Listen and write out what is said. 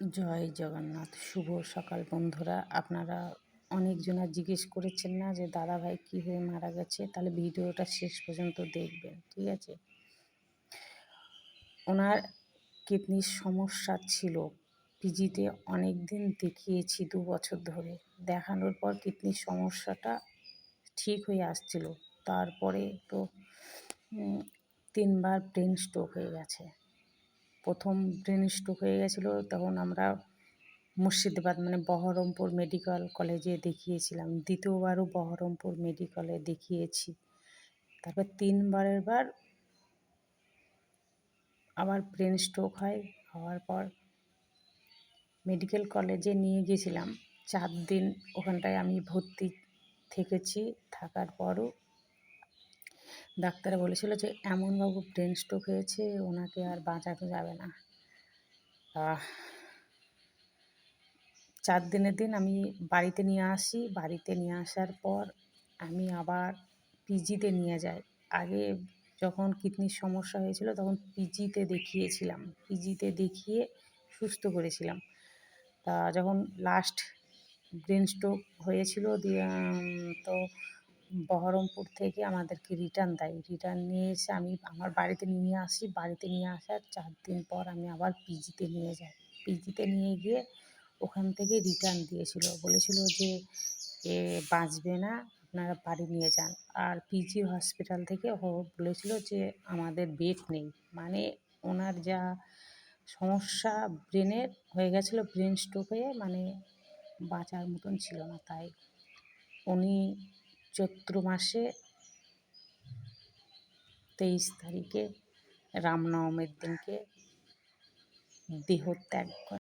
জয় জগন্নাথ। শুভ সকাল বন্ধুরা। আপনারা অনেকজনা জিজ্ঞেস করেছেন না যে দাদাভাই কী হয়ে মারা গেছে, তাহলে ভিডিওটা শেষ পর্যন্ত দেখবেন, ঠিক আছে। ওনার কিডনির সমস্যা ছিল, পিজিতে অনেক দিন দেখিয়েছি, 2 বছর ধরে দেখানোর পর কিডনির সমস্যাটা ঠিক হয়ে আসছিল। তারপরে তো 3বার ব্রেন স্ট্রোক হয়ে গেছে। প্রথম ব্রেন স্ট্রোক হয়ে গেছিলো, তখন আমরা মুর্শিদাবাদ মানে বহরমপুর মেডিকেল কলেজে দেখিয়েছিলাম। দ্বিতীয়বারও বহরমপুর মেডিকেলে দেখিয়েছি। তারপর 3বারের বার আবার ব্রেন স্ট্রোক হয়। হওয়ার পর মেডিকেল কলেজে নিয়ে গিয়েছিলাম, 4 দিন ওখানটায় আমি ভর্তি থেকেছি। থাকার পরও ডাক্তার বলেছিল যে এমনভাবে ব্রেন স্ট্রোক হয়েছে, ওনাকে আর বাঁচানো যাবে না। 4 দিনের দিন আমি বাড়িতে নিয়ে আসি। বাড়িতে নিয়ে আসার পর আমি আবার পিজিতে নিয়ে যাই। আগে যখন কিডনির সমস্যা হয়েছিল তখন পিজিতে দেখিয়েছিলাম। পিজিতে দেখিয়ে সুস্থ করেছিলাম। তা যখন লাস্ট ব্রেন স্ট্রোক হয়েছিল তো বহরমপুর থেকে আমাদেরকে রিটার্ন দেয়। রিটার্ন নিয়ে এসে আমি আমার বাড়িতে নিয়ে আসি। বাড়িতে নিয়ে আসার 4 দিন পর আমি আবার পিজিতে নিয়ে যাই। পিজিতে নিয়ে গিয়ে ওখান থেকে রিটার্ন দিয়েছিল, বলেছিল যে এ বাঁচবে না, আপনারা বাড়ি নিয়ে যান। আর পিজি হসপিটাল থেকে বলেছিল যে আমাদের বেড নেই, মানে ওনার যা সমস্যা ব্রেনের হয়ে গেছিলো, ব্রেন স্ট্রোক হয়ে মানে বাঁচার মতন ছিল না। তাই উনি চৈত্র মাসে 23 তারিখে রামনবমীর দিনকে দেহত্যাগ করেন।